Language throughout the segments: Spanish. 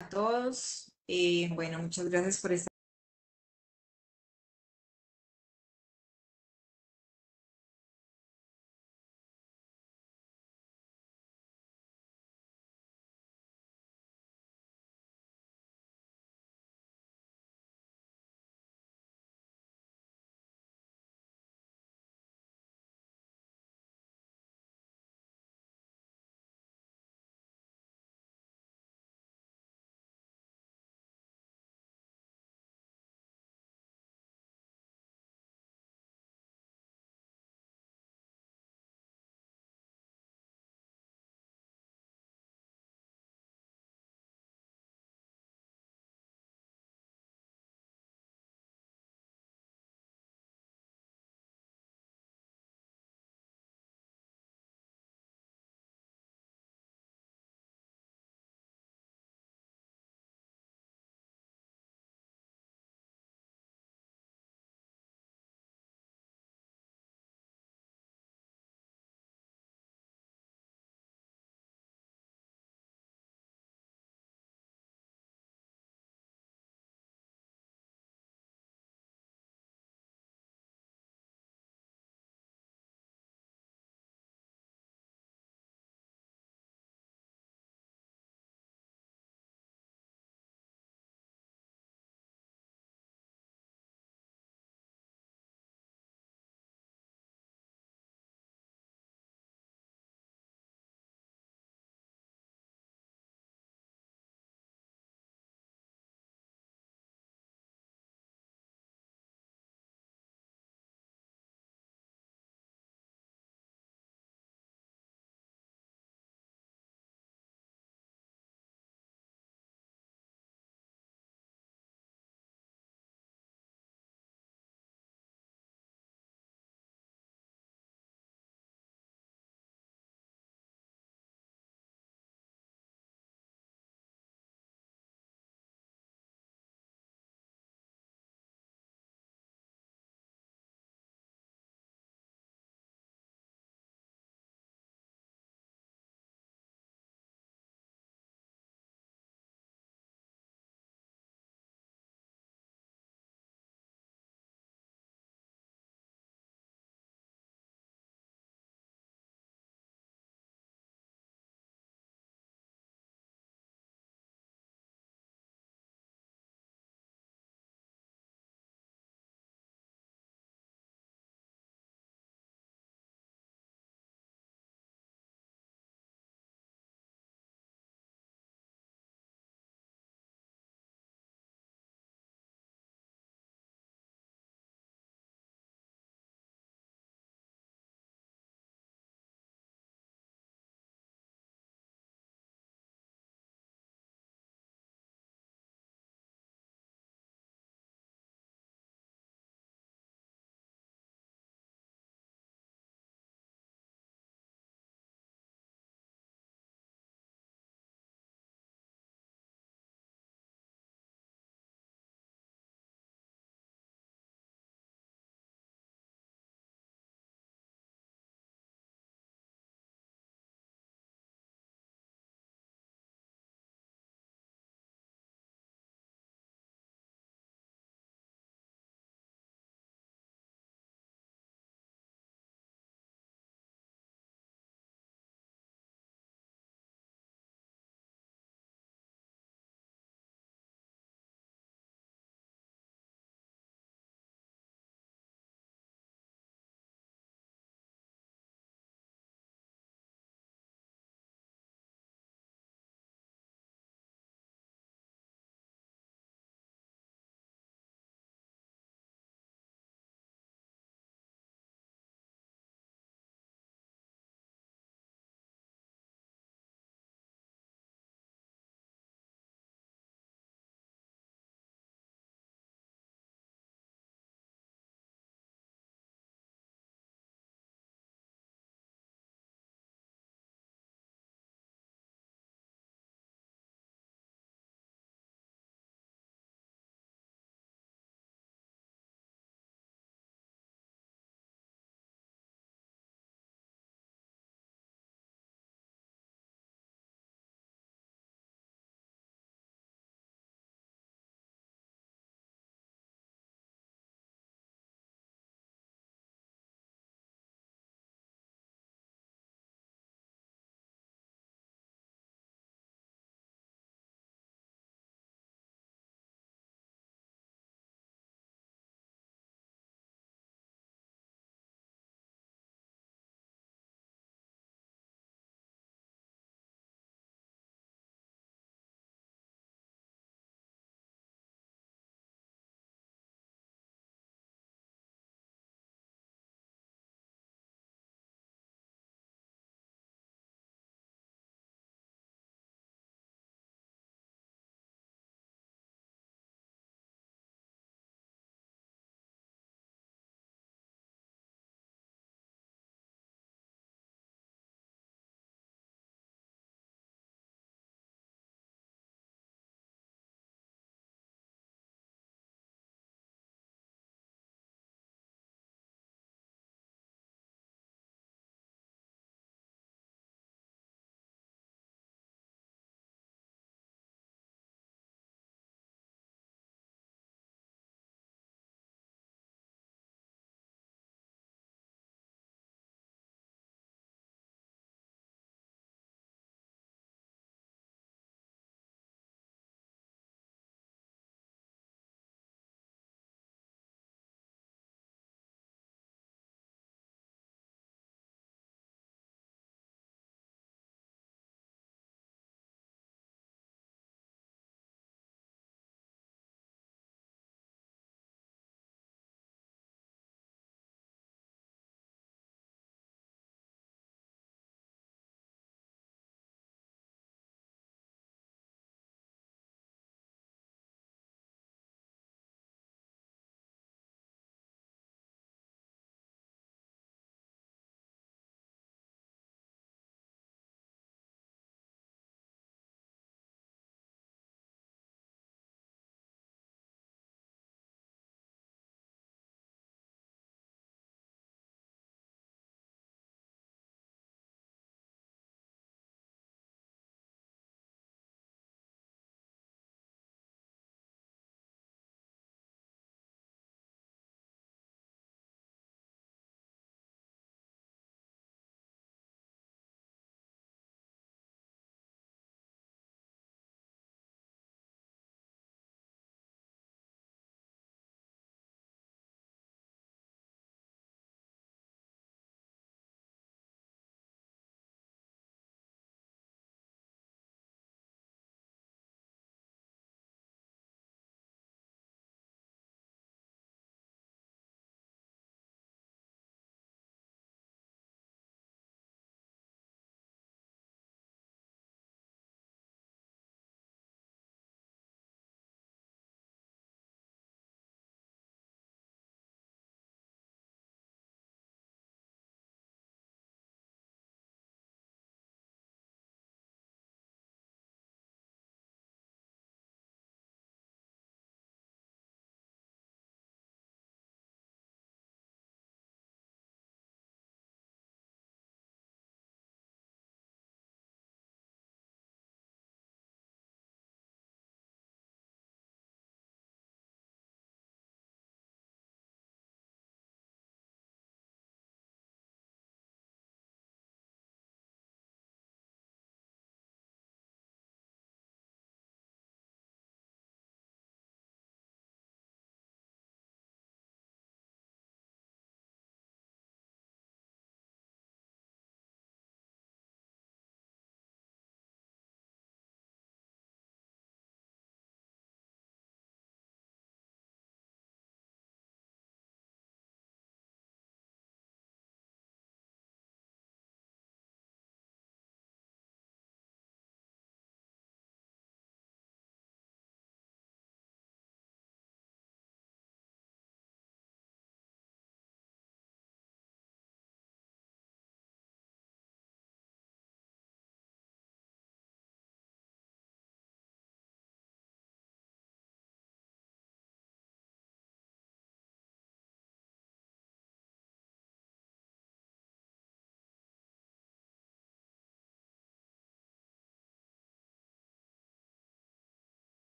a todos. Bueno, muchas gracias por estar.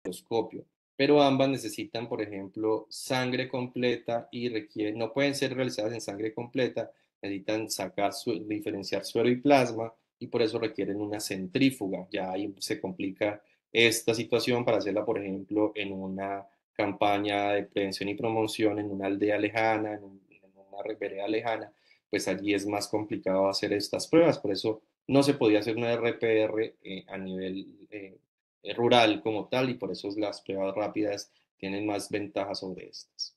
microscopio, pero ambas necesitan, por ejemplo, sangre completa y requieren, no pueden ser realizadas en sangre completa, necesitan diferenciar suero y plasma y por eso requieren una centrífuga. Ya ahí se complica esta situación para hacerla, por ejemplo, en una campaña de prevención y promoción en una aldea lejana, en una vereda lejana, pues allí es más complicado hacer estas pruebas, por eso no se podía hacer una RPR a nivel rural como tal y por eso las pruebas rápidas tienen más ventajas sobre estas.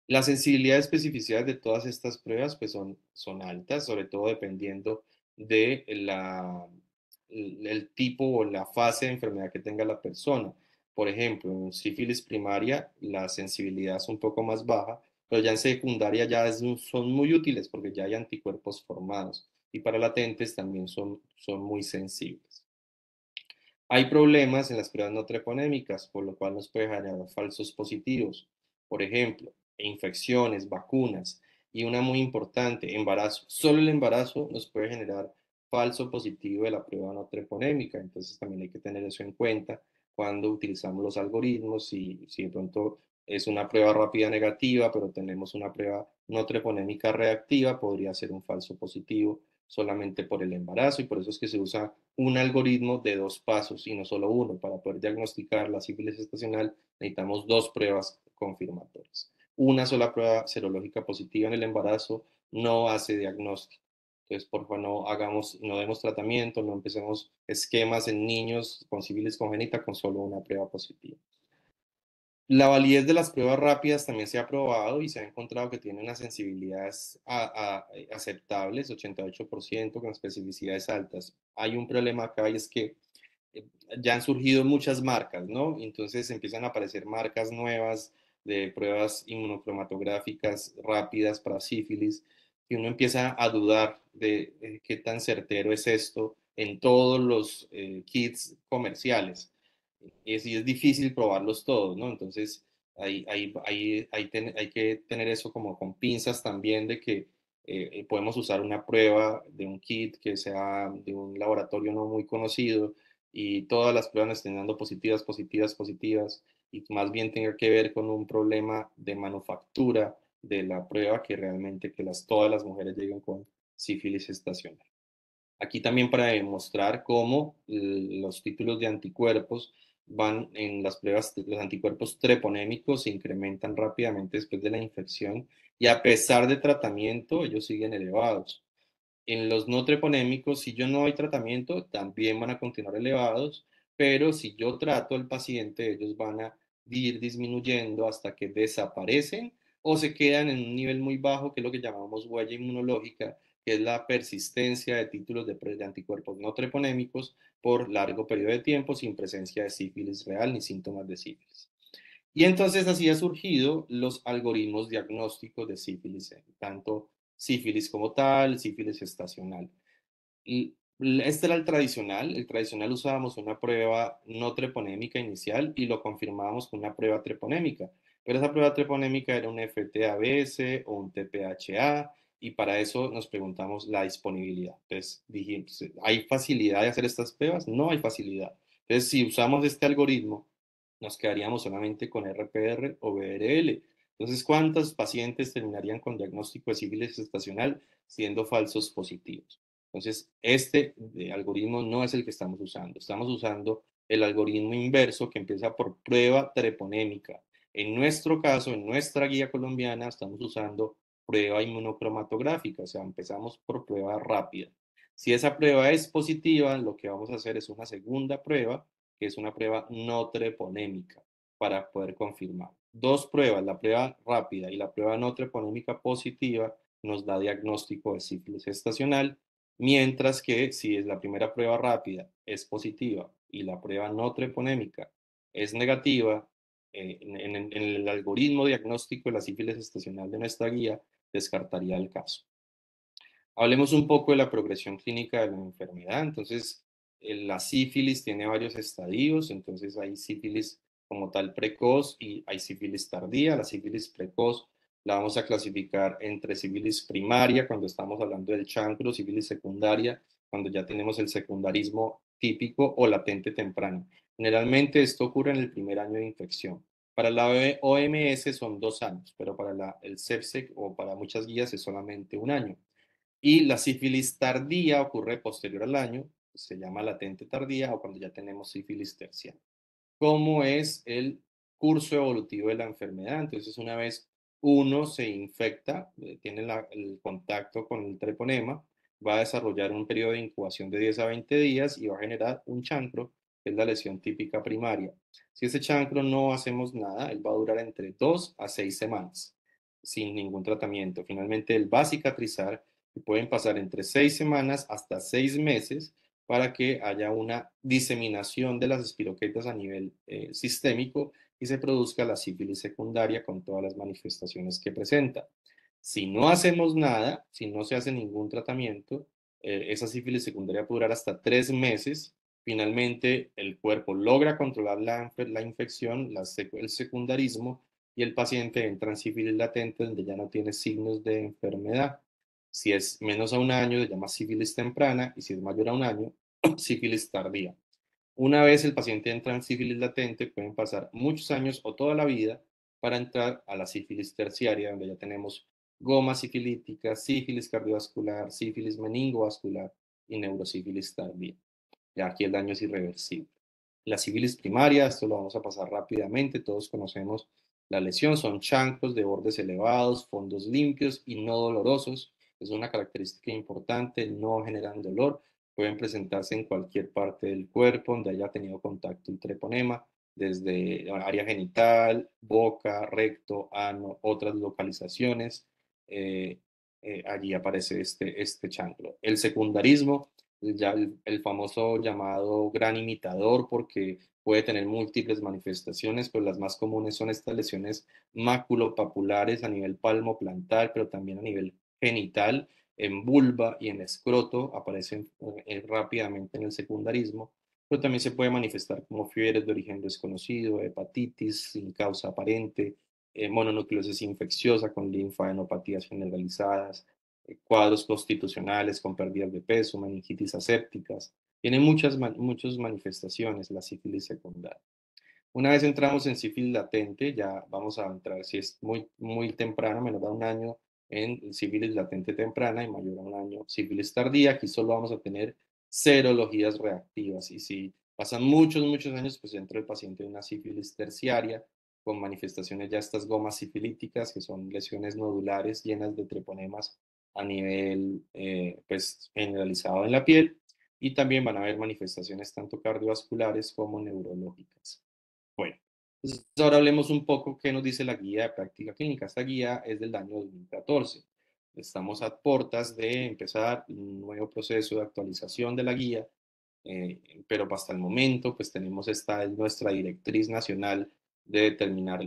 La sensibilidad y especificidad de todas estas pruebas pues son altas, sobre todo dependiendo de el tipo o la fase de enfermedad que tenga la persona. Por ejemplo, en sífilis primaria la sensibilidad es un poco más baja, pero ya en secundaria son muy útiles porque ya hay anticuerpos formados y para latentes también son muy sensibles. Hay problemas en las pruebas no treponémicas, por lo cual nos puede generar falsos positivos. Por ejemplo, infecciones, vacunas y una muy importante, embarazo. Solo el embarazo nos puede generar falso positivo de la prueba no treponémica. Entonces también hay que tener eso en cuenta cuando utilizamos los algoritmos. Si de pronto es una prueba rápida negativa, pero tenemos una prueba no treponémica reactiva, podría ser un falso positivo solamente por el embarazo y por eso es que se usa un algoritmo de 2 pasos y no solo uno. Para poder diagnosticar la sífilis estacional necesitamos 2 pruebas confirmatorias. Una sola prueba serológica positiva en el embarazo no hace diagnóstico. Entonces, por favor, no demos tratamiento, no empecemos esquemas en niños con sífilis congénita con solo una prueba positiva. La validez de las pruebas rápidas también se ha probado y se ha encontrado que tiene unas sensibilidades aceptables, 88%, con especificidades altas. Hay un problema acá y es que eh, ya han surgido muchas marcas, ¿no? Entonces empiezan a aparecer marcas nuevas de pruebas inmunocromatográficas rápidas para sífilis y uno empieza a dudar de qué tan certero es esto en todos los kits comerciales y es difícil probarlos todos, ¿no? Entonces, hay que tener eso como con pinzas también de que podemos usar una prueba de un kit que sea de un laboratorio no muy conocido y todas las pruebas estén dando positivas, positivas, positivas y más bien tenga que ver con un problema de manufactura de la prueba que realmente todas las mujeres lleguen con sífilis estacional. Aquí también para demostrar cómo los títulos de anticuerpos van en las pruebas, los anticuerpos treponémicos se incrementan rápidamente después de la infección y a pesar de tratamiento ellos siguen elevados. En los no treponémicos, si yo no doy tratamiento, también van a continuar elevados, pero si yo trato al paciente, ellos van a ir disminuyendo hasta que desaparecen o se quedan en un nivel muy bajo, que es lo que llamamos huella inmunológica, que es la persistencia de títulos de anticuerpos no treponémicos por largo periodo de tiempo sin presencia de sífilis real ni síntomas de sífilis. Y entonces así ha surgido los algoritmos diagnósticos de sífilis, tanto sífilis como tal, sífilis estacional. Y este era el tradicional usábamos una prueba no treponémica inicial y lo confirmábamos con una prueba treponémica, pero esa prueba treponémica era un FT-ABS o un TPHA y para eso nos preguntamos la disponibilidad. Entonces dijimos, ¿hay facilidad de hacer estas pruebas? No hay facilidad. Entonces si usamos este algoritmo, nos quedaríamos solamente con RPR o BRL. Entonces, ¿cuántos pacientes terminarían con diagnóstico de sífilis estacional siendo falsos positivos? Entonces, este algoritmo no es el que estamos usando. Estamos usando el algoritmo inverso que empieza por prueba treponémica. En nuestro caso, en nuestra guía colombiana, estamos usando prueba inmunocromatográfica, o sea, empezamos por prueba rápida. Si esa prueba es positiva, lo que vamos a hacer es una segunda prueba, que es una prueba no treponémica, para poder confirmar. 2 pruebas, la prueba rápida y la prueba no treponémica positiva, nos da diagnóstico de sífilis estacional. Mientras que si es la primera prueba rápida es positiva y la prueba no treponémica es negativa, en el algoritmo diagnóstico de la sífilis estacional de nuestra guía, descartaría el caso. Hablemos un poco de la progresión clínica de la enfermedad. Entonces, la sífilis tiene varios estadios. Entonces, hay sífilis como tal precoz y hay sífilis tardía. La sífilis precoz la vamos a clasificar entre sífilis primaria, cuando estamos hablando del chancro, sífilis secundaria, cuando ya tenemos el secundarismo típico o latente temprano. Generalmente esto ocurre en el primer año de infección. Para la OMS son 2 años, pero para el CEPSEC o para muchas guías es solamente un año. Y la sífilis tardía ocurre posterior al año, se llama latente tardía o cuando ya tenemos sífilis terciaria. ¿Cómo es el curso evolutivo de la enfermedad? Entonces, una vez uno se infecta, tiene el contacto con el treponema, va a desarrollar un periodo de incubación de 10 a 20 días y va a generar un chancro, que es la lesión típica primaria. Si ese chancro no hacemos nada, él va a durar entre 2 a 6 semanas sin ningún tratamiento. Finalmente, él va a cicatrizar y pueden pasar entre 6 semanas hasta 6 meses para que haya una diseminación de las espiroquetas a nivel sistémico y se produzca la sífilis secundaria con todas las manifestaciones que presenta. Si no hacemos nada, si no se hace ningún tratamiento, esa sífilis secundaria puede durar hasta 3 meses. Finalmente, el cuerpo logra controlar la infección, el secundarismo, y el paciente entra en sífilis latente donde ya no tiene signos de enfermedad. Si es menos a un año, se llama sífilis temprana, y si es mayor a un año, sífilis tardía. Una vez el paciente entra en sífilis latente, pueden pasar muchos años o toda la vida para entrar a la sífilis terciaria, donde ya tenemos goma sifilítica, sífilis cardiovascular, sífilis meningovascular y neurosífilis tardía. Ya aquí el daño es irreversible. La sífilis primaria, esto lo vamos a pasar rápidamente, todos conocemos la lesión, son chancros de bordes elevados, fondos limpios y no dolorosos. Es una característica importante, no generan dolor, pueden presentarse en cualquier parte del cuerpo donde haya tenido contacto el treponema, desde área genital, boca, recto, ano, otras localizaciones. eh, Allí aparece este chancro. El secundarismo, ya el famoso llamado gran imitador, porque puede tener múltiples manifestaciones, pero las más comunes son estas lesiones maculopapulares a nivel palmoplantar, pero también a nivel genital, en vulva y en escroto, aparecen rápidamente en el secundarismo, pero también se puede manifestar como fiebres de origen desconocido, hepatitis sin causa aparente, mononucleosis infecciosa con linfadenopatías generalizadas, cuadros constitucionales con pérdidas de peso, meningitis asépticas. Tiene muchas manifestaciones la sífilis secundaria. Una vez entramos en sífilis latente, ya vamos a entrar, si es muy temprano, menor a un año, en sífilis latente temprana y mayor a un año, sífilis tardía. Aquí solo vamos a tener serologías reactivas. Y si pasan muchos años, pues entra el paciente en una sífilis terciaria con manifestaciones ya estas gomas sifilíticas, que son lesiones nodulares llenas de treponemas a nivel pues, generalizado en la piel. Y también van a haber manifestaciones tanto cardiovasculares como neurológicas. Bueno, entonces ahora hablemos un poco qué nos dice la guía de práctica clínica. Esta guía es del año 2014. Estamos a puertas de empezar un nuevo proceso de actualización de la guía, pero hasta el momento pues tenemos esta es nuestra directriz nacional de determinar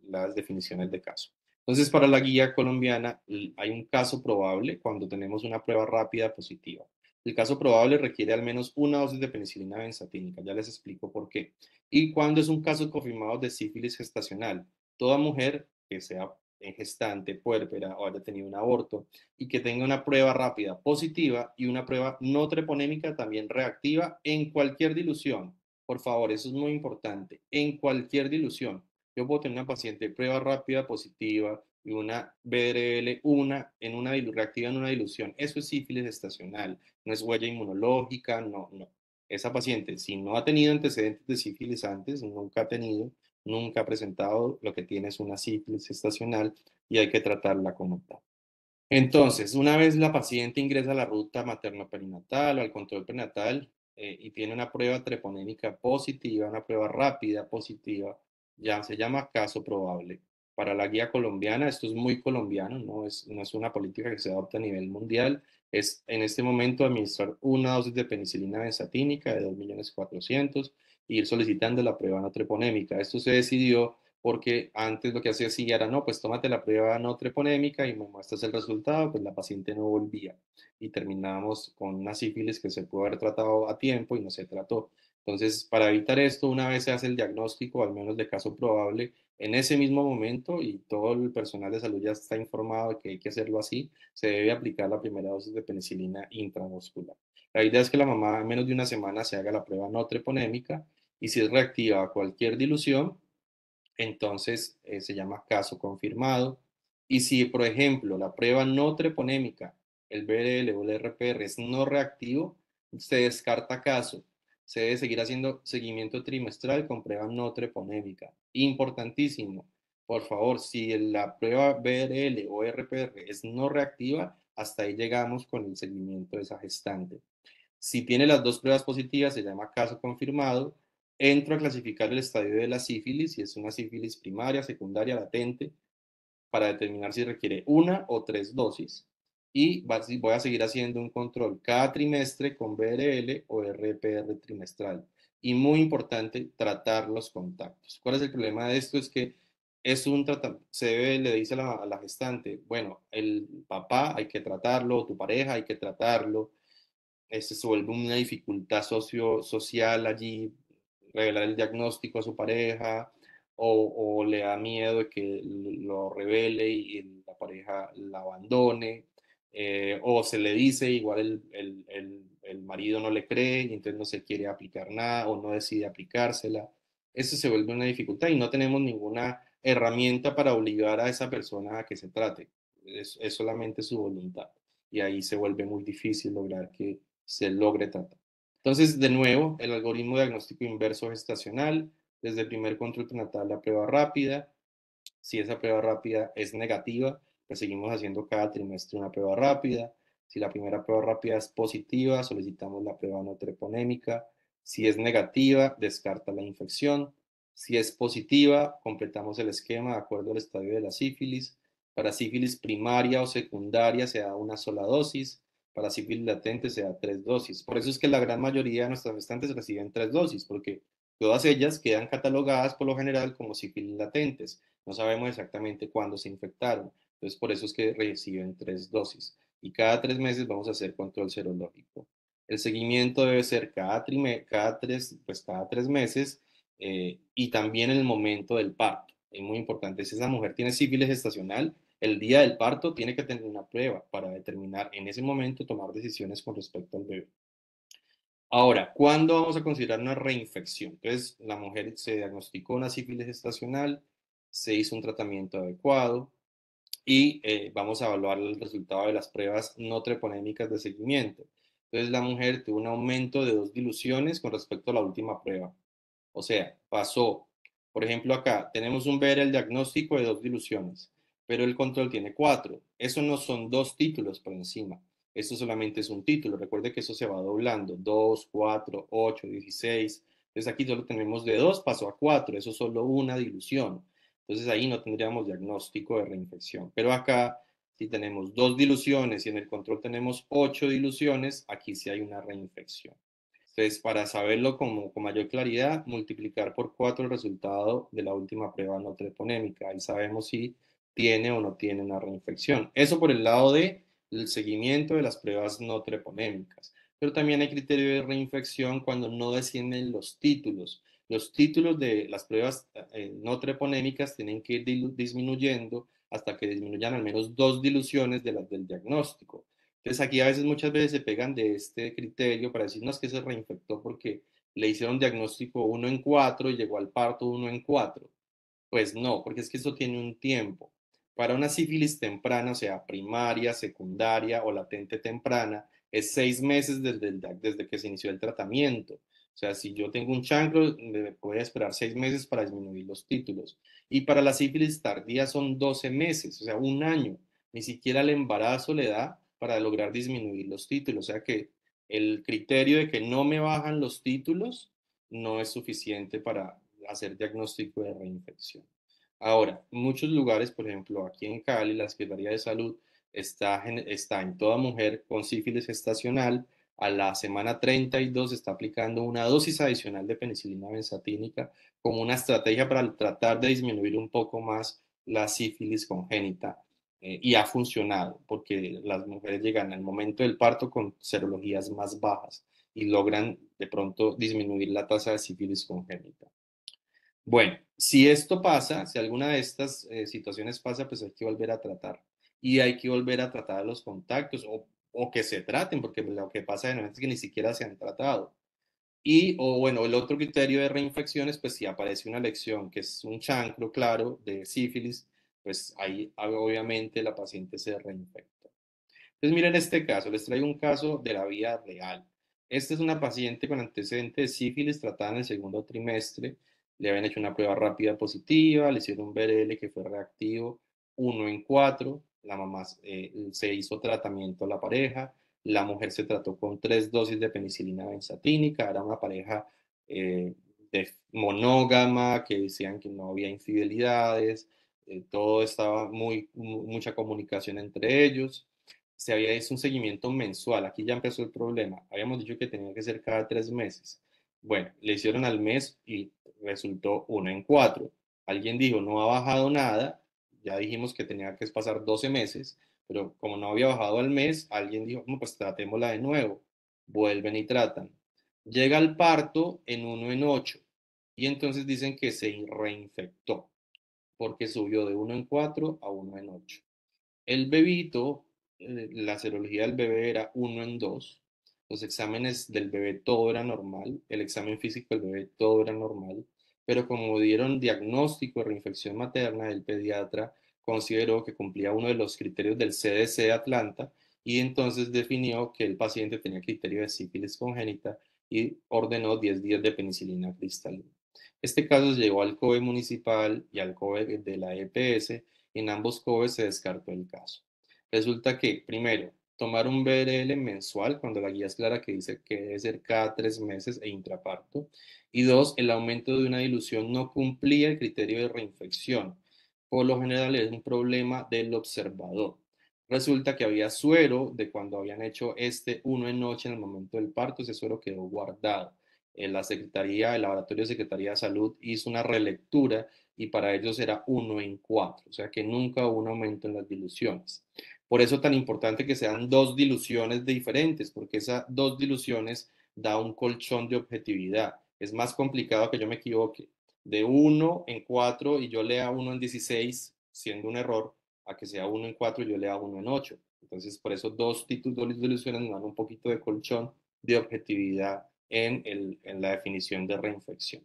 las definiciones de caso. Entonces, para la guía colombiana hay un caso probable cuando tenemos una prueba rápida positiva. El caso probable requiere al menos una dosis de penicilina benzatínica, ya les explico por qué. Y cuando es un caso confirmado de sífilis gestacional, toda mujer que sea gestante, puérpera o haya tenido un aborto y que tenga una prueba rápida positiva y una prueba no treponémica también reactiva en cualquier dilución. Por favor, eso es muy importante. En cualquier dilución. Yo puedo tener una paciente de prueba rápida positiva y una BRL, reactiva en una dilución. Eso es sífilis gestacional, no es huella inmunológica, no, no. Esa paciente, si no ha tenido antecedentes de sífilis antes, nunca ha presentado, lo que tiene es una sífilis gestacional y hay que tratarla como tal. Entonces, una vez la paciente ingresa a la ruta materno-perinatal o al control prenatal y tiene una prueba treponémica positiva, una prueba rápida positiva, ya se llama caso probable. Para la guía colombiana, esto es muy colombiano, no es una política que se adopta a nivel mundial, es en este momento administrar una dosis de penicilina benzatínica de 2.400.000 y ir solicitando la prueba no treponémica. Esto se decidió porque antes lo que hacía sí era, no, pues tómate la prueba no treponémica y me muestras el resultado, pues la paciente no volvía y terminábamos con una sífilis que se pudo haber tratado a tiempo y no se trató. Entonces, para evitar esto, una vez se hace el diagnóstico, al menos de caso probable, en ese mismo momento y todo el personal de salud ya está informado de que hay que hacerlo así, se debe aplicar la primera dosis de penicilina intramuscular. La idea es que la mamá en menos de una semana se haga la prueba no treponémica Y si es reactiva a cualquier dilución, entonces se llama caso confirmado. Y si, por ejemplo, la prueba no treponémica, el BRL o el RPR es no reactivo, se descarta caso. Se debe seguir haciendo seguimiento trimestral con prueba no treponémica. Importantísimo, por favor, si la prueba BRL o RPR es no reactiva, hasta ahí llegamos con el seguimiento de esa gestante. Si tiene las dos pruebas positivas, se llama caso confirmado. Entro a clasificar el estadio de la sífilis, si es una sífilis primaria, secundaria, latente, para determinar si requiere una o tres dosis. Y voy a seguir haciendo un control cada trimestre con BRL o RPR trimestral. Y muy importante, tratar los contactos. ¿Cuál es el problema de esto? Es que es un tratamiento, le dice a la gestante, bueno, el papá hay que tratarlo, tu pareja hay que tratarlo, se vuelve una dificultad social allí, revelar el diagnóstico a su pareja, o le da miedo de que lo revele y la pareja la abandone, o se le dice, igual el marido no le cree y entonces no se quiere aplicar nada o no decide aplicársela. Eso se vuelve una dificultad y no tenemos ninguna herramienta para obligar a esa persona a que se trate. Es solamente su voluntad y ahí se vuelve muy difícil lograr que se logre tratar. Entonces, de nuevo, el algoritmo diagnóstico inverso gestacional, desde el primer control prenatal la prueba rápida. Si esa prueba rápida es negativa, pues seguimos haciendo cada trimestre una prueba rápida. Si la primera prueba rápida es positiva, solicitamos la prueba no treponémica. Si es negativa, descarta la infección. Si es positiva, completamos el esquema de acuerdo al estadio de la sífilis. Para sífilis primaria o secundaria se da una sola dosis. Para sífilis latente se da tres dosis. Por eso es que la gran mayoría de nuestras gestantes reciben tres dosis, porque todas ellas quedan catalogadas por lo general como sífilis latentes. No sabemos exactamente cuándo se infectaron. Entonces, por eso es que reciben tres dosis. Y cada 3 meses vamos a hacer control serológico. El seguimiento debe ser cada 3 meses, y también en el momento del parto. Es muy importante. Si esa mujer tiene sífilis gestacional, el día del parto tiene que tener una prueba para determinar en ese momento tomar decisiones con respecto al bebé. Ahora, ¿cuándo vamos a considerar una reinfección? Entonces, la mujer se diagnosticó una sífilis gestacional, se hizo un tratamiento adecuado y vamos a evaluar el resultado de las pruebas no treponémicas de seguimiento. Entonces, la mujer tuvo un aumento de 2 diluciones con respecto a la última prueba. O sea, pasó, por ejemplo, acá tenemos un ver el diagnóstico de 2 diluciones, pero el control tiene 4. Eso no son dos títulos por encima. Eso solamente es un título. Recuerde que eso se va doblando. 2, 4, 8, 16. Entonces aquí solo tenemos de 2 pasó a 4. Eso es solo una dilución. Entonces ahí no tendríamos diagnóstico de reinfección. Pero acá, si tenemos 2 diluciones y en el control tenemos 8 diluciones, aquí sí hay una reinfección. Entonces, para saberlo con mayor claridad, multiplicar por 4 el resultado de la última prueba no treponémica. Ahí sabemos si tiene o no tiene una reinfección. Eso por el lado del seguimiento de las pruebas no treponémicas. Pero también hay criterio de reinfección cuando no descienden los títulos. Los títulos de las pruebas no treponémicas tienen que ir disminuyendo hasta que disminuyan al menos 2 diluciones de las del diagnóstico. Entonces aquí a veces muchas veces se pegan de este criterio para decir, no, es que se reinfectó porque le hicieron diagnóstico 1 en 4 y llegó al parto 1 en 4. Pues no, porque es que eso tiene un tiempo. Para una sífilis temprana, o sea, primaria, secundaria o latente temprana, es 6 meses desde que se inició el tratamiento. O sea, si yo tengo un chancro, me voy a esperar 6 meses para disminuir los títulos. Y para la sífilis tardía son 12 meses, o sea, un año. Ni siquiera el embarazo le da para lograr disminuir los títulos. O sea que el criterio de que no me bajan los títulos no es suficiente para hacer diagnóstico de reinfección. Ahora, muchos lugares, por ejemplo, aquí en Cali, la Secretaría de Salud está en toda mujer con sífilis gestacional. A la semana 32 está aplicando una dosis adicional de penicilina benzatínica como una estrategia para tratar de disminuir un poco más la sífilis congénita. Y ha funcionado porque las mujeres llegan al momento del parto con serologías más bajas y logran de pronto disminuir la tasa de sífilis congénita. Bueno, si esto pasa, si alguna de estas situaciones pasa, pues hay que volver a tratar. Y hay que volver a tratar los contactos o que se traten, porque lo que pasa de nuevo es que ni siquiera se han tratado. Y, o bueno, el otro criterio de reinfecciones, pues si aparece una lesión que es un chancro claro de sífilis, pues ahí obviamente la paciente se reinfecta. Entonces, miren este caso, les traigo un caso de la vida real. Esta es una paciente con antecedente de sífilis tratada en el segundo trimestre. Le habían hecho una prueba rápida positiva, le hicieron un BRL que fue reactivo 1 en 4. La mamá se hizo tratamiento a la pareja. La mujer se trató con 3 dosis de penicilina benzatínica. Era una pareja eh, monógama que decían que no había infidelidades. Todo estaba mucha comunicación entre ellos. Se había hecho un seguimiento mensual. Aquí ya empezó el problema. Habíamos dicho que tenía que ser cada 3 meses. Bueno, le hicieron al mes y resultó 1 en 4. Alguien dijo, no ha bajado nada. Ya dijimos que tenía que pasar 12 meses, pero como no había bajado al mes, alguien dijo, no, pues tratémosla de nuevo. Vuelven y tratan. Llega al parto en 1 en 8 y entonces dicen que se reinfectó porque subió de 1 en 4 a 1 en 8. El bebito, la serología del bebé era 1 en 2. Los exámenes del bebé todo era normal. El examen físico del bebé todo era normal. Pero como dieron diagnóstico de reinfección materna, el pediatra consideró que cumplía uno de los criterios del CDC de Atlanta y entonces definió que el paciente tenía criterio de sífilis congénita y ordenó 10 días de penicilina cristalina. Este caso llegó al COE municipal y al COE de la EPS. En ambos COVES se descartó el caso. Resulta que, primero, tomar un BRL mensual cuando la guía es clara que dice que debe ser cada 3 meses e intraparto. Y dos, el aumento de una dilución no cumplía el criterio de reinfección. Por lo general es un problema del observador. Resulta que había suero de cuando habían hecho este 1 en 8 en el momento del parto, ese suero quedó guardado. La Secretaría, el Laboratorio de Secretaría de Salud hizo una relectura y para ellos era 1 en 4, o sea que nunca hubo un aumento en las diluciones. Por eso tan importante que sean dos diluciones diferentes, porque esas dos diluciones da un colchón de objetividad. Es más complicado que yo me equivoque de 1 en 4 y yo lea 1 en 16, siendo un error, a que sea 1 en 4 y yo lea 1 en 8. Entonces, por eso dos títulos de diluciones nos dan un poquito de colchón de objetividad en la definición de reinfección.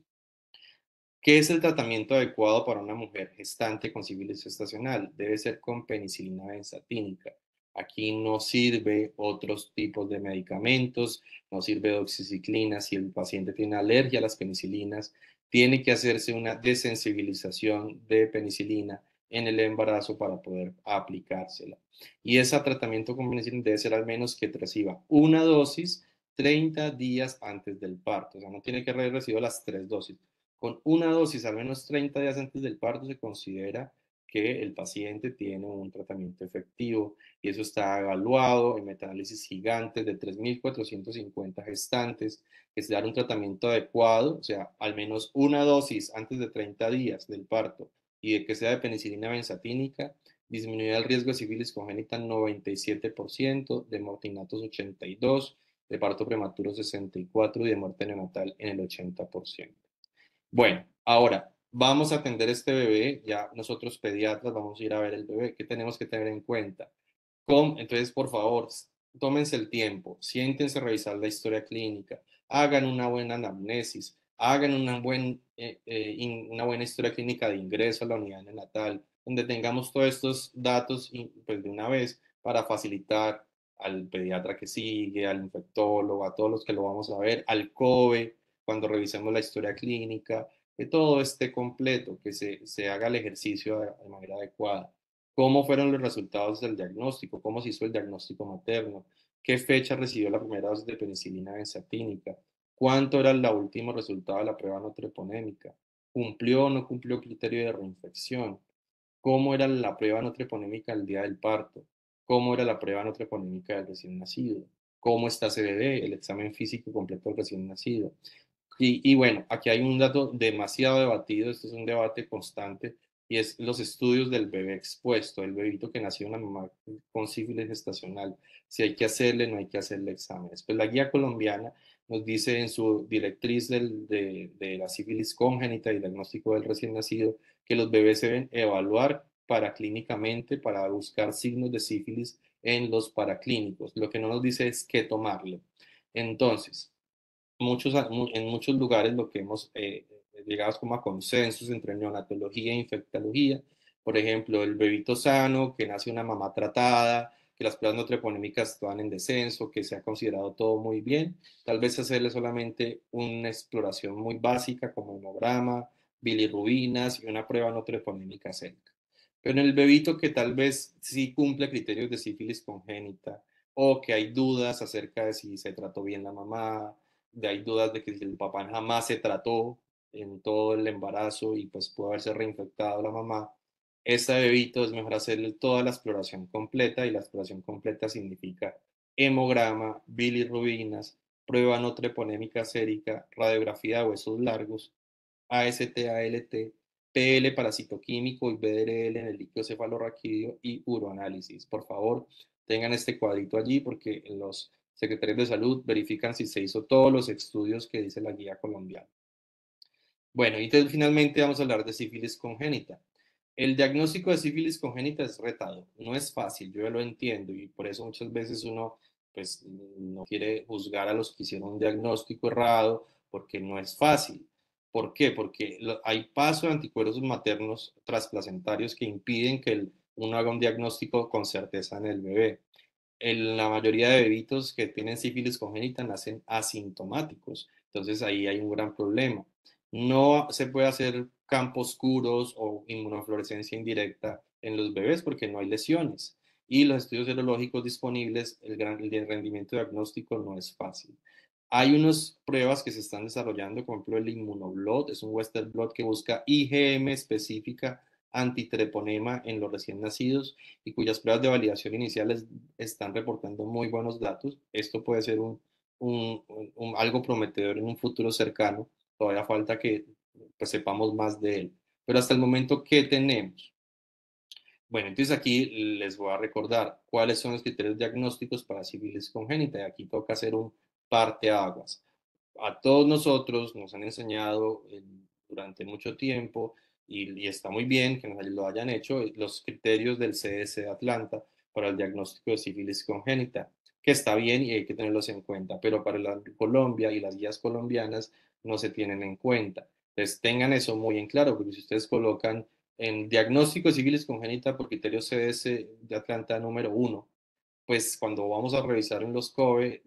¿Qué es el tratamiento adecuado para una mujer gestante con sífilis gestacional? Debe ser con penicilina benzatínica. Aquí no sirve otros tipos de medicamentos, no sirve doxiciclina. Si el paciente tiene alergia a las penicilinas, tiene que hacerse una desensibilización de penicilina en el embarazo para poder aplicársela. Y ese tratamiento con penicilina debe ser al menos que reciba una dosis 30 días antes del parto. O sea, no tiene que haber recibido las 3 dosis. Con una dosis al menos 30 días antes del parto se considera que el paciente tiene un tratamiento efectivo y eso está evaluado en metaanálisis gigantes de 3.450 gestantes, que se da un tratamiento adecuado, o sea, al menos una dosis antes de 30 días del parto y de que sea de penicilina benzatínica, disminuirá el riesgo de sífilis congénita en 97%, de mortinatos 82%, de parto prematuro 64% y de muerte neonatal en el 80%. Bueno, ahora vamos a atender este bebé, ya nosotros pediatras vamos a ir a ver el bebé. ¿Qué tenemos que tener en cuenta? Entonces, por favor, tómense el tiempo, siéntense a revisar la historia clínica, hagan una buena anamnesis, hagan una buena historia clínica de ingreso a la unidad neonatal, donde tengamos todos estos datos pues, de una vez para facilitar al pediatra que sigue, al infectólogo, a todos los que lo vamos a ver, al COVE, cuando revisemos la historia clínica, que todo esté completo, que se haga el ejercicio de manera adecuada. ¿Cómo fueron los resultados del diagnóstico? ¿Cómo se hizo el diagnóstico materno? ¿Qué fecha recibió la primera dosis de penicilina benzatínica? ¿Cuánto era el último resultado de la prueba no treponémica? ¿Cumplió o no cumplió criterio de reinfección? ¿Cómo era la prueba no treponémica el día del parto? ¿Cómo era la prueba no treponémica del recién nacido? ¿Cómo está ese bebé? El examen físico completo del recién nacido. Y bueno, aquí hay un dato demasiado debatido, este es un debate constante, y es los estudios del bebé expuesto, el bebito que nació en una mamá con sífilis gestacional, si hay que hacerle, no hay que hacerle exámenes. Pues la guía colombiana nos dice en su directriz de la sífilis congénita y diagnóstico del recién nacido que los bebés se deben evaluar paraclínicamente para buscar signos de sífilis en los paraclínicos. Lo que no nos dice es qué tomarle. Entonces, en muchos lugares lo que hemos llegado como a consensos entre neonatología e infectología. Por ejemplo, el bebito sano, que nace una mamá tratada, que las pruebas no treponémicas estaban en descenso, que se ha considerado todo muy bien. Tal vez hacerle solamente una exploración muy básica como hemograma, bilirrubinas y una prueba no treponémica sérica. Pero en el bebito que tal vez sí cumple criterios de sífilis congénita o que hay dudas acerca de si se trató bien la mamá, hay dudas de que si el papá jamás se trató en todo el embarazo y pues pudo haberse reinfectado la mamá, este bebito es mejor hacerle toda la exploración completa y la exploración completa significa hemograma, bilirrubinas, prueba no treponémica sérica, radiografía de huesos largos, AST, ALT, PL paracitoquímico y BDRL en el líquido cefalorraquídeo y uroanálisis. Por favor, tengan este cuadrito allí porque los secretarios de salud verifican si se hizo todos los estudios que dice la guía colombiana. Bueno, y entonces finalmente vamos a hablar de sífilis congénita. El diagnóstico de sífilis congénita es retador, no es fácil, yo ya lo entiendo y por eso muchas veces uno pues no quiere juzgar a los que hicieron un diagnóstico errado porque no es fácil. ¿Por qué? Porque hay paso de anticuerpos maternos transplacentarios que impiden que uno haga un diagnóstico con certeza en el bebé. La mayoría de bebitos que tienen sífilis congénita nacen asintomáticos, entonces ahí hay un gran problema. No se puede hacer campos oscuros o inmunofluorescencia indirecta en los bebés porque no hay lesiones y los estudios serológicos disponibles, el rendimiento diagnóstico no es fácil. Hay unas pruebas que se están desarrollando, por ejemplo, el inmunoblot, es un Western blot que busca IgM específica antitreponema en los recién nacidos y cuyas pruebas de validación iniciales están reportando muy buenos datos. Esto puede ser algo prometedor en un futuro cercano. Todavía falta que pues, sepamos más de él. Pero hasta el momento, ¿qué tenemos? Bueno, entonces aquí les voy a recordar cuáles son los criterios diagnósticos para sífilis congénita. Y aquí toca hacer un parteaguas. A todos nosotros nos han enseñado durante mucho tiempo y está muy bien que nos lo hayan hecho los criterios del CDC de Atlanta para el diagnóstico de sífilis congénita, que está bien y hay que tenerlos en cuenta, pero para la Colombia y las guías colombianas no se tienen en cuenta. Entonces tengan eso muy en claro, porque si ustedes colocan en diagnóstico de sífilis congénita por criterio CDC de Atlanta número uno, pues cuando vamos a revisar en los COBE,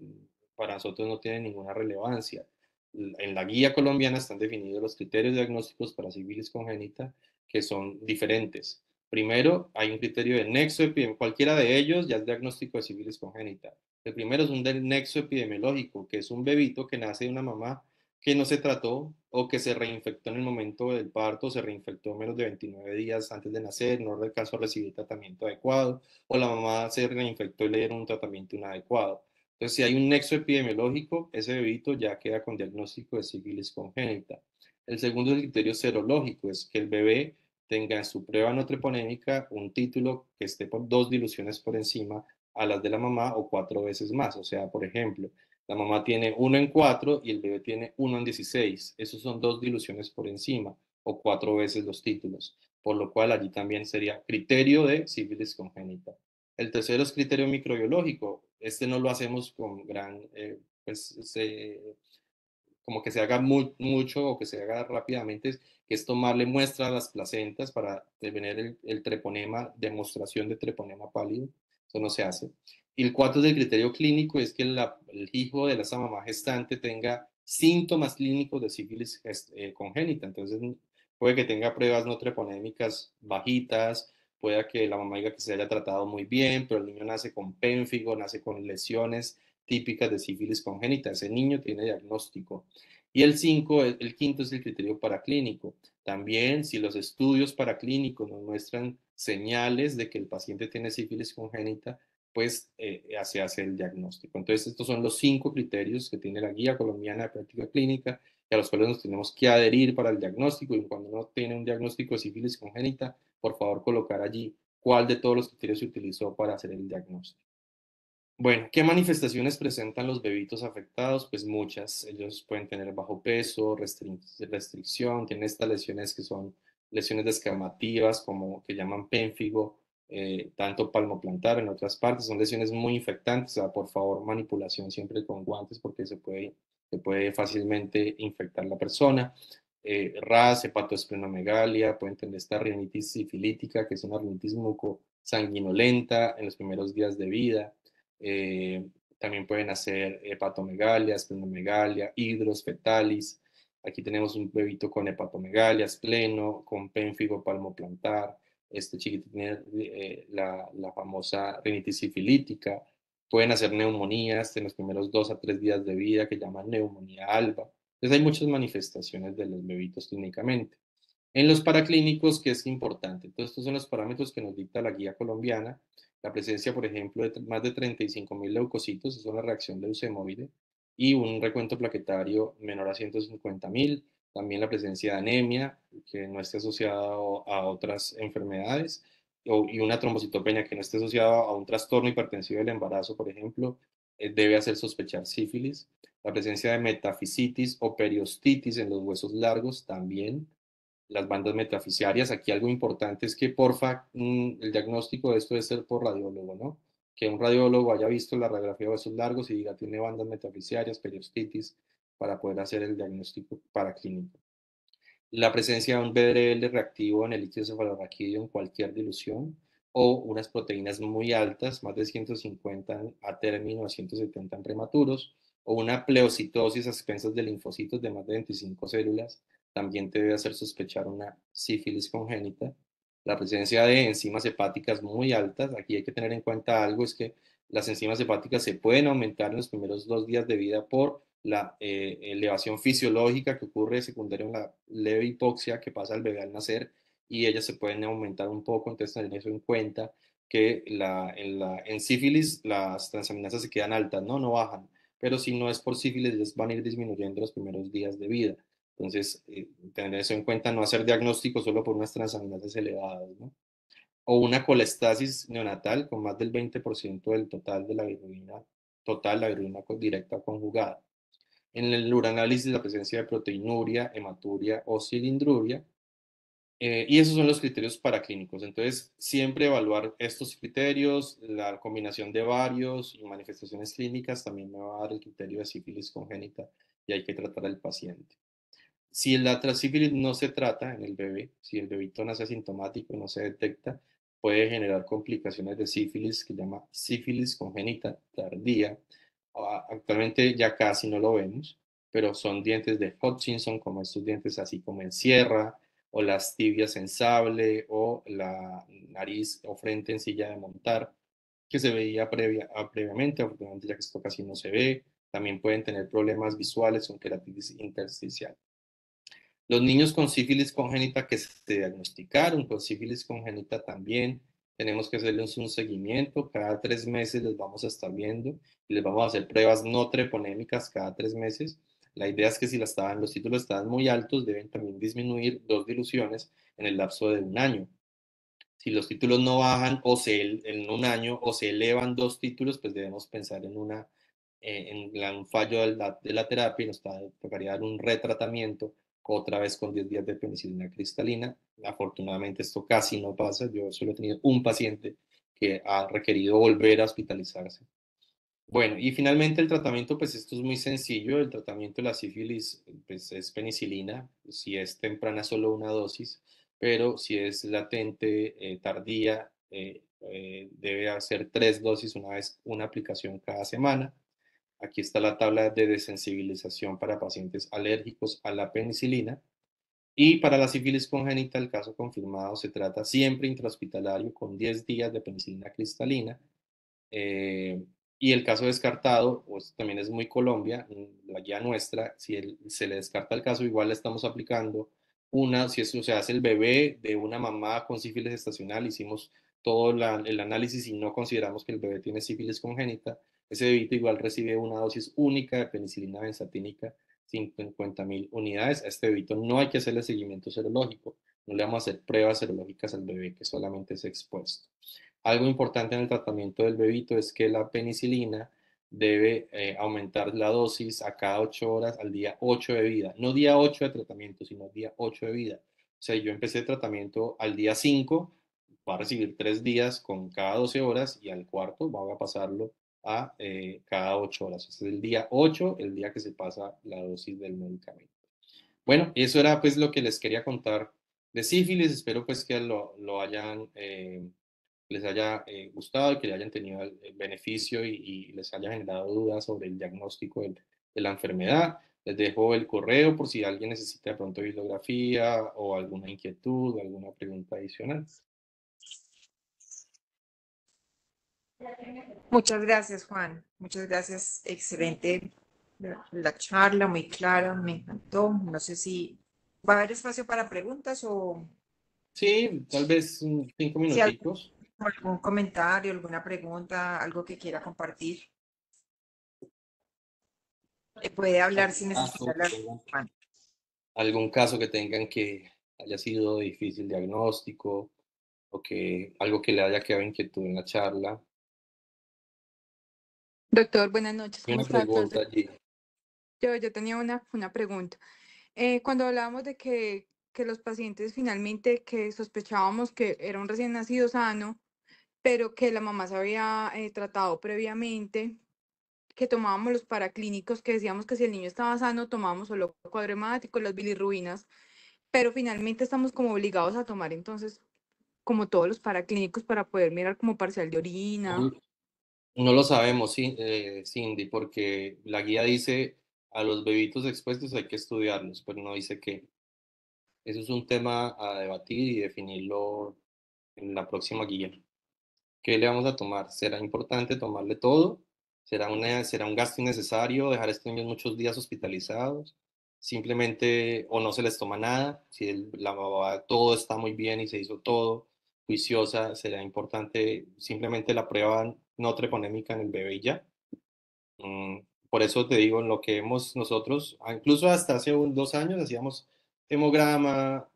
para nosotros no tiene ninguna relevancia. En la guía colombiana están definidos los criterios diagnósticos para sífilis congénita que son diferentes. Primero, hay un criterio de nexo epidemiológico, cualquiera de ellos ya es diagnóstico de sífilis congénita. El primero es un del nexo epidemiológico, que es un bebito que nace de una mamá que no se trató o que se reinfectó en el momento del parto, se reinfectó menos de 29 días antes de nacer, no alcanzó a recibir tratamiento adecuado, o la mamá se reinfectó y le dieron un tratamiento inadecuado. Entonces, si hay un nexo epidemiológico, ese bebito ya queda con diagnóstico de sífilis congénita. El segundo es el criterio serológico, es que el bebé tenga en su prueba no treponémica un título que esté por 2 diluciones por encima a las de la mamá o 4 veces más. O sea, por ejemplo, la mamá tiene 1 en 4 y el bebé tiene 1 en 16. Esos son 2 diluciones por encima o 4 veces los títulos, por lo cual allí también sería criterio de sífilis congénita. El tercero es criterio microbiológico. Este no lo hacemos con gran, pues, como que se haga mucho o que se haga rápidamente, que es tomarle muestra a las placentas para tener el treponema, demostración de treponema pálido. Eso no se hace. Y el cuarto del criterio clínico es que el hijo de esa mamá gestante tenga síntomas clínicos de sífilis congénita. Entonces, puede que tenga pruebas no treponémicas bajitas, pueda que la mamá diga que se haya tratado muy bien, pero el niño nace con pénfigo, nace con lesiones típicas de sífilis congénita. Ese niño tiene diagnóstico. Y el quinto es el criterio paraclínico. También, si los estudios paraclínicos nos muestran señales de que el paciente tiene sífilis congénita, pues se hace el diagnóstico. Entonces, estos son los 5 criterios que tiene la Guía Colombiana de Práctica Clínica y a los cuales nos tenemos que adherir para el diagnóstico. Y cuando uno tiene un diagnóstico de sífilis congénita, por favor, colocar allí cuál de todos los criterios se utilizó para hacer el diagnóstico. Bueno, ¿qué manifestaciones presentan los bebitos afectados? Pues muchas. Ellos pueden tener bajo peso, restricción, tienen estas lesiones que son lesiones descamativas, como que llaman pénfigo, tanto palmoplantar en otras partes. Son lesiones muy infectantes. O sea, por favor, manipulación siempre con guantes porque se puede se puede fácilmente infectar la persona. RAS, hepatosplenomegalia, pueden tener esta rinitis sifilítica, que es una rinitis mucosanguinolenta en los primeros días de vida. Eh, También pueden hacer hepatomegalia, esplenomegalia, hidros, fetalis. Aquí tenemos un bebito con hepatomegalia, espleno, con pénfigo palmoplantar. Este chiquito tiene la famosa rinitis sifilítica. Pueden hacer neumonías en los primeros 2 a 3 días de vida, que llaman neumonía alba. Entonces hay muchas manifestaciones de los bebitos clínicamente. En los paraclínicos, ¿qué es importante? Entonces, estos son los parámetros que nos dicta la guía colombiana. La presencia, por ejemplo, de más de 35.000 leucocitos, es una reacción leucemoide, y un recuento plaquetario menor a 150.000. También la presencia de anemia, que no esté asociada a otras enfermedades, y una trombocitopenia que no esté asociada a un trastorno hipertensivo del embarazo, por ejemplo, debe hacer sospechar sífilis. La presencia de metafisitis o periostitis en los huesos largos también. Las bandas metafisiarias. Aquí algo importante es que, porfa, el diagnóstico de esto debe ser por radiólogo, ¿no? Que un radiólogo haya visto la radiografía de huesos largos y diga tiene bandas metafisiarias, periostitis, para poder hacer el diagnóstico paraclínico. La presencia de un BDRL reactivo en el líquido cefalorraquídeo en cualquier dilución, o unas proteínas muy altas, más de 150 a término, a 170 en prematuros, o una pleocitosis a expensas de linfocitos de más de 25 células, también te debe hacer sospechar una sífilis congénita. La presencia de enzimas hepáticas muy altas, aquí hay que tener en cuenta algo, es que las enzimas hepáticas se pueden aumentar en los primeros 2 días de vida por la elevación fisiológica que ocurre secundaria a la leve hipoxia que pasa al bebé al nacer, y ellas se pueden aumentar un poco. Entonces tener eso en cuenta, que en sífilis las transaminasas se quedan altas, ¿no? No bajan, pero si no es por sífilis, ellas van a ir disminuyendo los primeros días de vida. Entonces, tener eso en cuenta, no hacer diagnóstico solo por unas transaminasas elevadas, ¿no? O una colestasis neonatal con más del 20% del total de la bilirrubina total, la bilirrubina directa conjugada. En el uranálisis, la presencia de proteinuria, hematuria o cilindruria. Y esos son los criterios paraclínicos. Entonces, siempre evaluar estos criterios, la combinación de varios y manifestaciones clínicas también me va a dar el criterio de sífilis congénita, y hay que tratar al paciente. Si la sífilis no se trata en el bebé, si el bebito nace asintomático y no se detecta, puede generar complicaciones de sífilis, que se llama sífilis congénita tardía. Actualmente ya casi no lo vemos, pero son dientes de Hutchinson, como estos dientes así como en sierra, o las tibias en sable, o la nariz o frente en silla de montar, que se veía previamente. Afortunadamente ya que esto casi no se ve. También pueden tener problemas visuales con queratitis intersticial. Los niños con sífilis congénita que se diagnosticaron con sífilis congénita también tenemos que hacerles un seguimiento. Cada 3 meses les vamos a estar viendo y les vamos a hacer pruebas no treponémicas cada 3 meses. La idea es que si los títulos estaban muy altos, deben también disminuir 2 diluciones en el lapso de un año. Si los títulos no bajan en un año, o se elevan 2 títulos, pues debemos pensar en un fallo de la terapia, y nos tocaría dar un retratamiento otra vez con 10 días de penicilina cristalina. Afortunadamente esto casi no pasa. Yo solo he tenido un paciente que ha requerido volver a hospitalizarse. Bueno, y finalmente el tratamiento, pues esto es muy sencillo. El tratamiento de la sífilis, pues, es penicilina. Si es temprana, solo una dosis, pero si es latente, tardía, debe hacer 3 dosis, una aplicación cada semana. Aquí está la tabla de desensibilización para pacientes alérgicos a la penicilina. Y para la sífilis congénita, el caso confirmado se trata siempre intrahospitalario con 10 días de penicilina cristalina. eh, y el caso descartado, pues también es muy Colombia, la guía nuestra. Si se le descarta el caso, igual le estamos aplicando si eso se hace el bebé de una mamá con sífilis estacional, hicimos todo el análisis y no consideramos que el bebé tiene sífilis congénita, ese bebito igual recibe una dosis única de penicilina benzatínica, 50.000 unidades. A este bebito no hay que hacerle seguimiento serológico, no le vamos a hacer pruebas serológicas al bebé que solamente es expuesto. Algo importante en el tratamiento del bebito es que la penicilina debe aumentar la dosis a cada 8 horas al día 8 de vida. No día 8 de tratamiento, sino día 8 de vida. O sea, yo empecé el tratamiento al día 5, va a recibir 3 días con cada 12 horas, y al cuarto va a pasarlo a cada 8 horas. Este es el día 8, el día que se pasa la dosis del medicamento. Bueno, eso era pues lo que les quería contar de sífilis. Espero pues que lo hayan, les haya gustado y que le hayan tenido el beneficio y les haya generado dudas sobre el diagnóstico de la enfermedad. Les dejo el correo por si alguien necesita de pronto bibliografía o alguna inquietud o alguna pregunta adicional. Muchas gracias, Juan. Muchas gracias. Excelente la charla, muy clara, me encantó. No sé si va a haber espacio para preguntas o Sí, tal vez 5 si algún, minuticos. algún comentario, alguna pregunta, algo que quiera compartir. Puede hablar ¿Algún si necesita caso que hablar, tengan, Juan. algún caso que tengan que haya sido difícil diagnóstico o que algo que le haya quedado inquietud en la charla? Doctor, buenas noches, Hay ¿cómo una está, doctor? pregunta allí. Yo tenía una pregunta. Cuando hablábamos de que los pacientes finalmente que sospechábamos que era un recién nacido sano, pero que la mamá se había tratado previamente, que tomábamos los paraclínicos, que decíamos que si el niño estaba sano, tomábamos solo cuadro hemático, las bilirrubinas, pero finalmente estamos como obligados a tomar entonces como todos los paraclínicos para poder mirar como parcial de orina. No lo sabemos, sí, Cindy, porque la guía dice a los bebitos expuestos hay que estudiarlos, pero no dice qué. Eso es un tema a debatir y definirlo en la próxima guía. ¿Qué le vamos a tomar? ¿Será importante tomarle todo? ¿Será un gasto innecesario dejar a estos niños muchos días hospitalizados? Simplemente, o no se les toma nada. Si la mamá todo está muy bien y se hizo todo juiciosa, será importante simplemente la prueba no treponémica en el bebé y ya. Mm, por eso te digo, en lo que hemos nosotros, incluso hasta hace 2 años hacíamos hemograma,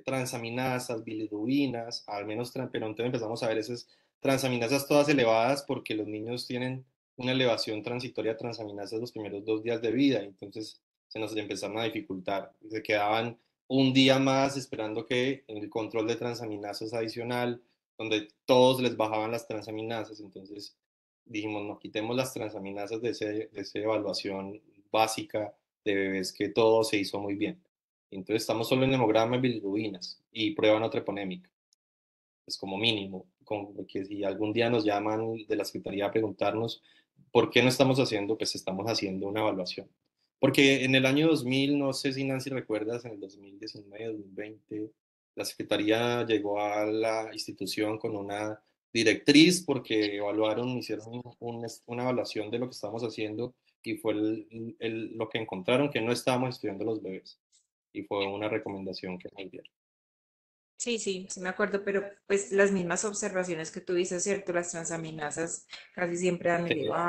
transaminasas, bilirrubinas, al menos, pero entonces empezamos a ver esas transaminasas todas elevadas porque los niños tienen una elevación transitoria de transaminasas los primeros 2 días de vida, entonces se nos empezaron a dificultar, se quedaban un día más esperando que el control de transaminasas adicional, donde todos les bajaban las transaminasas, entonces dijimos, no, quitemos las transaminasas de esa evaluación básica de bebés que todo se hizo muy bien. Entonces estamos solo en hemograma y bilirrubinas y prueba no treponémica, es como mínimo, como que si algún día nos llaman de la Secretaría a preguntarnos por qué no estamos haciendo, pues estamos haciendo una evaluación. Porque en el año 2000, no sé si Nancy recuerdas, en el 2019, 2020, la Secretaría llegó a la institución con una directriz porque evaluaron, hicieron una evaluación de lo que estábamos haciendo y fue lo que encontraron que no estábamos estudiando los bebés y fue una recomendación que nos dieron. Sí, sí, sí me acuerdo, pero pues las mismas observaciones que tú dices, ¿cierto? Las transaminasas casi siempre han Sí. elevado.